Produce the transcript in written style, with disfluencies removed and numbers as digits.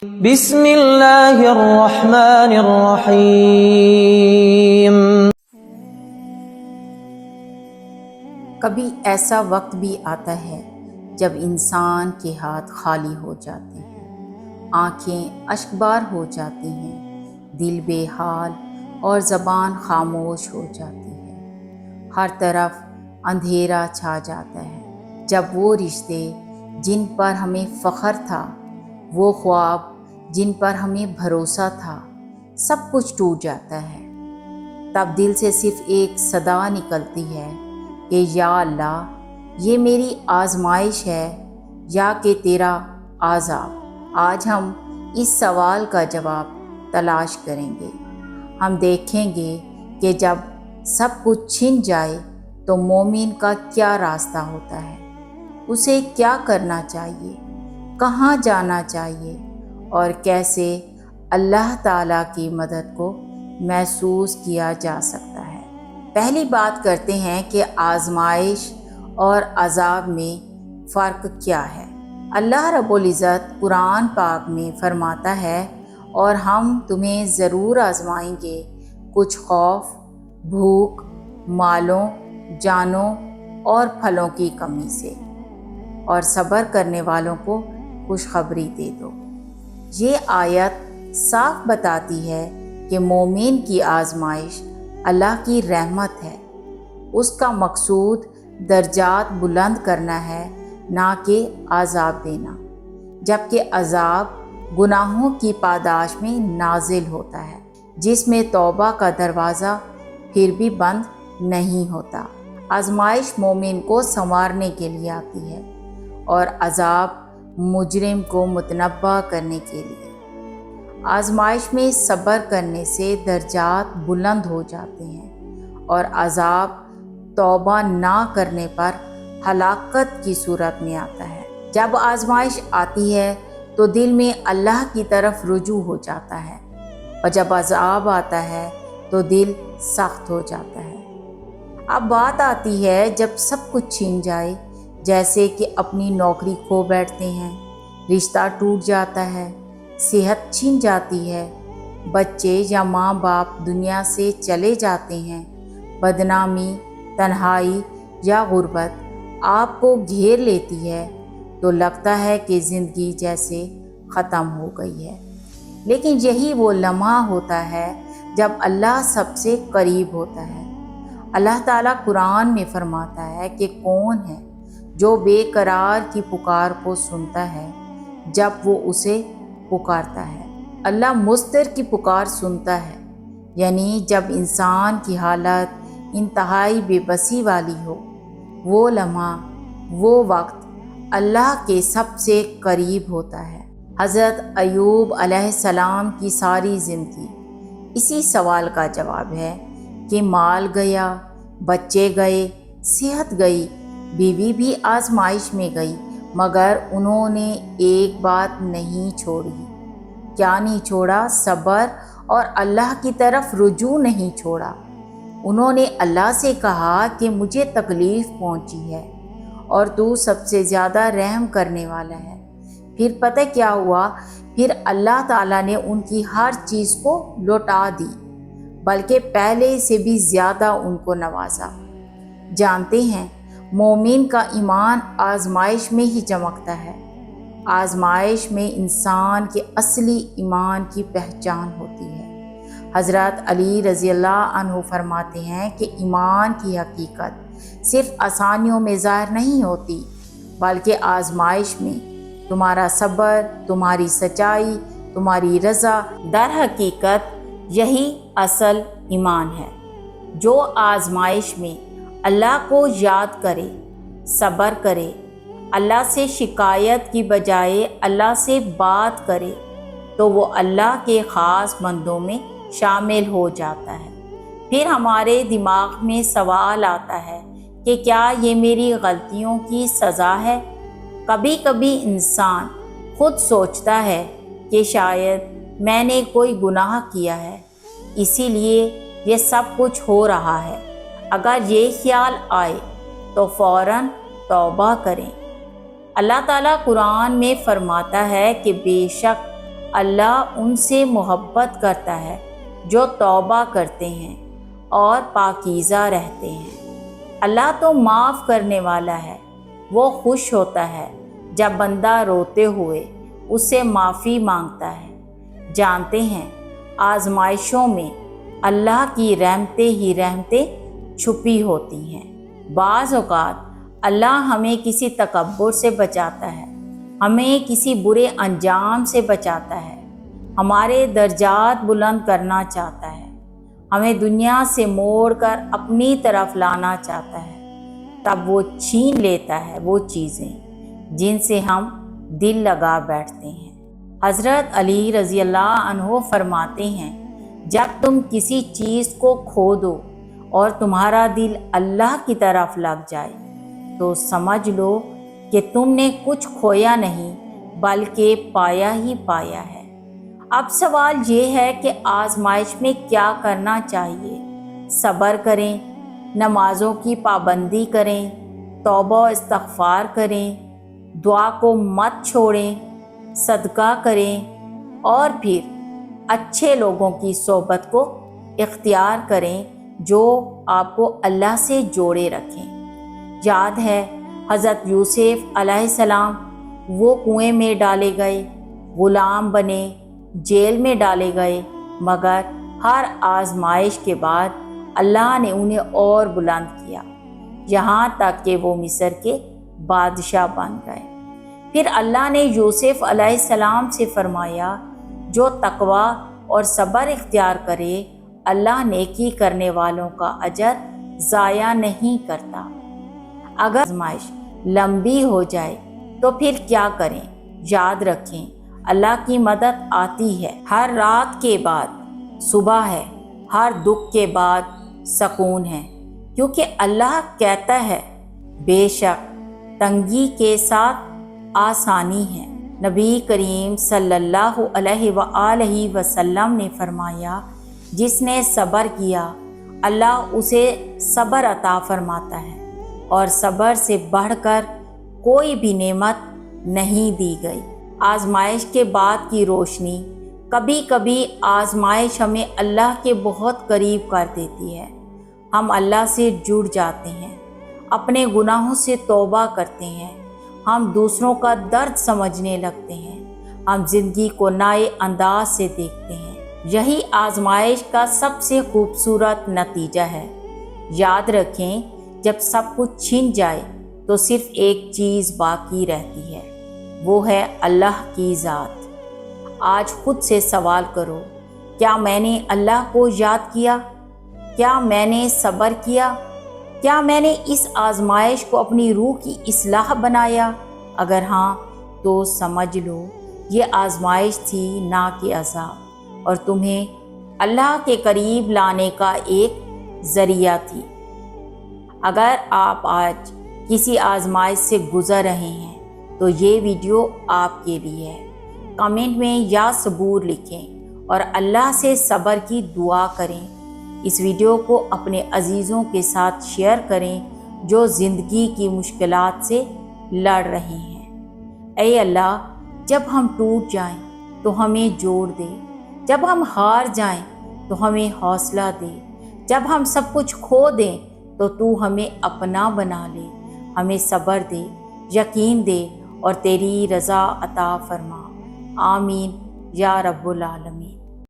بسم اللہ الرحمن الرحیم۔ کبھی ایسا وقت بھی آتا ہے جب انسان کے ہاتھ خالی ہو جاتے ہیں، آنکھیں اشکبار ہو جاتی ہیں، دل بے حال اور زبان خاموش ہو جاتی ہے، ہر طرف اندھیرا چھا جاتا ہے۔ جب وہ رشتے جن پر ہمیں فخر تھا، وہ خواب جن پر ہمیں بھروسہ تھا، سب کچھ ٹوٹ جاتا ہے، تب دل سے صرف ایک صدا نکلتی ہے کہ یا اللہ، یہ میری آزمائش ہے یا کہ تیرا عذاب۔ آج ہم اس سوال کا جواب تلاش کریں گے۔ ہم دیکھیں گے کہ جب سب کچھ چھن جائے تو مومن کا کیا راستہ ہوتا ہے، اسے کیا کرنا چاہیے، کہاں جانا چاہیے اور کیسے اللہ تعالیٰ کی مدد کو محسوس کیا جا سکتا ہے۔ پہلی بات کرتے ہیں کہ آزمائش اور عذاب میں فرق کیا ہے۔ اللہ رب العزت قرآن پاک میں فرماتا ہے، اور ہم تمہیں ضرور آزمائیں گے، کچھ خوف، بھوک، مالوں، جانوں اور پھلوں کی کمی سے، اور صبر کرنے والوں کو خوشخبری دے دو۔ یہ آیت صاف بتاتی ہے کہ مومن کی آزمائش اللہ کی رحمت ہے، اس کا مقصود درجات بلند کرنا ہے، نہ کہ عذاب دینا، جبکہ عذاب گناہوں کی پاداش میں نازل ہوتا ہے، جس میں توبہ کا دروازہ پھر بھی بند نہیں ہوتا۔ آزمائش مومن کو سنوارنے کے لیے آتی ہے اور عذاب مجرم کو متنبہ کرنے کے لیے۔ آزمائش میں صبر کرنے سے درجات بلند ہو جاتے ہیں، اور عذاب توبہ نہ کرنے پر ہلاکت کی صورت میں آتا ہے۔ جب آزمائش آتی ہے تو دل میں اللہ کی طرف رجوع ہو جاتا ہے، اور جب عذاب آتا ہے تو دل سخت ہو جاتا ہے۔ اب بات آتی ہے جب سب کچھ چھن جائے، جیسے کہ اپنی نوکری کھو بیٹھتے ہیں، رشتہ ٹوٹ جاتا ہے، صحت چھن جاتی ہے، بچے یا ماں باپ دنیا سے چلے جاتے ہیں، بدنامی، تنہائی یا غربت آپ کو گھیر لیتی ہے، تو لگتا ہے کہ زندگی جیسے ختم ہو گئی ہے۔ لیکن یہی وہ لمحہ ہوتا ہے جب اللہ سب سے قریب ہوتا ہے۔ اللہ تعالیٰ قرآن میں فرماتا ہے کہ کون ہے جو بے قرار کی پکار کو سنتا ہے جب وہ اسے پکارتا ہے۔ اللہ مضطر کی پکار سنتا ہے، یعنی جب انسان کی حالت انتہائی بے بسی والی ہو، وہ لمحہ، وہ وقت اللہ کے سب سے قریب ہوتا ہے۔ حضرت ایوب علیہ السلام کی ساری زندگی اسی سوال کا جواب ہے کہ مال گیا، بچے گئے، صحت گئی، بیوی بھی آزمائش میں گئی، مگر انہوں نے ایک بات نہیں چھوڑی۔ کیا نہیں چھوڑا؟ صبر اور اللہ کی طرف رجوع نہیں چھوڑا۔ انہوں نے اللہ سے کہا کہ مجھے تکلیف پہنچی ہے اور تو سب سے زیادہ رحم کرنے والا ہے۔ پھر پتہ کیا ہوا؟ پھر اللہ تعالیٰ نے ان کی ہر چیز کو لوٹا دی، بلکہ پہلے سے بھی زیادہ ان کو نوازا۔ جانتے ہیں، مومن کا ایمان آزمائش میں ہی چمکتا ہے۔ آزمائش میں انسان کے اصلی ایمان کی پہچان ہوتی ہے۔ حضرت علی رضی اللہ عنہ فرماتے ہیں کہ ایمان کی حقیقت صرف آسانیوں میں ظاہر نہیں ہوتی، بلکہ آزمائش میں۔ تمہارا صبر، تمہاری سچائی، تمہاری رضا، در حقیقت یہی اصل ایمان ہے۔ جو آزمائش میں اللہ کو یاد کرے، صبر کرے، اللہ سے شکایت کی بجائے اللہ سے بات کرے، تو وہ اللہ کے خاص بندوں میں شامل ہو جاتا ہے۔ پھر ہمارے دماغ میں سوال آتا ہے کہ کیا یہ میری غلطیوں کی سزا ہے؟ کبھی کبھی انسان خود سوچتا ہے کہ شاید میں نے کوئی گناہ کیا ہے، اسی لیے یہ سب کچھ ہو رہا ہے۔ اگر یہ خیال آئے تو فوراً توبہ کریں۔ اللہ تعالیٰ قرآن میں فرماتا ہے کہ بے شک اللہ ان سے محبت کرتا ہے جو توبہ کرتے ہیں اور پاکیزہ رہتے ہیں۔ اللہ تو معاف کرنے والا ہے، وہ خوش ہوتا ہے جب بندہ روتے ہوئے اس سے معافی مانگتا ہے۔ جانتے ہیں آزمائشوں میں اللہ کی رحمتیں ہی رحمتیں چھپی ہوتی ہیں۔ بعض اوقات اللہ ہمیں کسی تکبر سے بچاتا ہے، ہمیں کسی برے انجام سے بچاتا ہے، ہمارے درجات بلند کرنا چاہتا ہے، ہمیں دنیا سے موڑ کر اپنی طرف لانا چاہتا ہے۔ تب وہ چھین لیتا ہے وہ چیزیں جن سے ہم دل لگا بیٹھتے ہیں۔ حضرت علی رضی اللہ عنہ فرماتے ہیں، جب تم کسی چیز کو کھو دو اور تمہارا دل اللہ کی طرف لگ جائے تو سمجھ لو کہ تم نے کچھ کھویا نہیں بلکہ پایا ہی پایا ہے۔ اب سوال یہ ہے کہ آزمائش میں کیا کرنا چاہیے؟ صبر کریں، نمازوں کی پابندی کریں، توبہ و استغفار کریں، دعا کو مت چھوڑیں، صدقہ کریں اور پھر اچھے لوگوں کی صحبت کو اختیار کریں جو آپ کو اللہ سے جوڑے رکھیں۔ یاد ہے حضرت یوسف علیہ السلام وہ کنویں میں ڈالے گئے، غلام بنے، جیل میں ڈالے گئے، مگر ہر آزمائش کے بعد اللہ نے انہیں اور بلند کیا، یہاں تک کہ وہ مصر کے بادشاہ بن گئے۔ پھر اللہ نے یوسف علیہ السلام سے فرمایا، جو تقوی اور صبر اختیار کرے اللہ نیکی کرنے والوں کا اجر ضائع نہیں کرتا۔ اگر آزمائش لمبی ہو جائے تو پھر کیا کریں؟ یاد رکھیں اللہ کی مدد آتی ہے، ہر رات کے بعد صبح ہے، ہر دکھ کے بعد سکون ہے، کیونکہ اللہ کہتا ہے بے شک تنگی کے ساتھ آسانی ہے۔ نبی کریم صلی اللہ علیہ وآلہ وسلم نے فرمایا، جس نے صبر کیا اللہ اسے صبر عطا فرماتا ہے، اور صبر سے بڑھ کر کوئی بھی نعمت نہیں دی گئی۔ آزمائش کے بعد کی روشنی، کبھی کبھی آزمائش ہمیں اللہ کے بہت قریب کر دیتی ہے، ہم اللہ سے جڑ جاتے ہیں، اپنے گناہوں سے توبہ کرتے ہیں، ہم دوسروں کا درد سمجھنے لگتے ہیں، ہم زندگی کو نئے انداز سے دیکھتے ہیں۔ یہی آزمائش کا سب سے خوبصورت نتیجہ ہے۔ یاد رکھیں جب سب کچھ چھن جائے تو صرف ایک چیز باقی رہتی ہے، وہ ہے اللہ کی ذات۔ آج خود سے سوال کرو، کیا میں نے اللہ کو یاد کیا؟ کیا میں نے صبر کیا؟ کیا میں نے اس آزمائش کو اپنی روح کی اصلاح بنایا؟ اگر ہاں تو سمجھ لو یہ آزمائش تھی نہ کہ عذاب، اور تمہیں اللہ کے قریب لانے کا ایک ذریعہ تھی۔ اگر آپ آج کسی آزمائش سے گزر رہے ہیں تو یہ ویڈیو آپ کے لیے ہے۔ کمنٹ میں یا صبور لکھیں اور اللہ سے صبر کی دعا کریں۔ اس ویڈیو کو اپنے عزیزوں کے ساتھ شیئر کریں جو زندگی کی مشکلات سے لڑ رہے ہیں۔ اے اللہ، جب ہم ٹوٹ جائیں تو ہمیں جوڑ دے، جب ہم ہار جائیں تو ہمیں حوصلہ دے، جب ہم سب کچھ کھو دیں تو تو ہمیں اپنا بنا لے، ہمیں صبر دے، یقین دے اور تیری رضا عطا فرما۔ آمین یا رب العالمین۔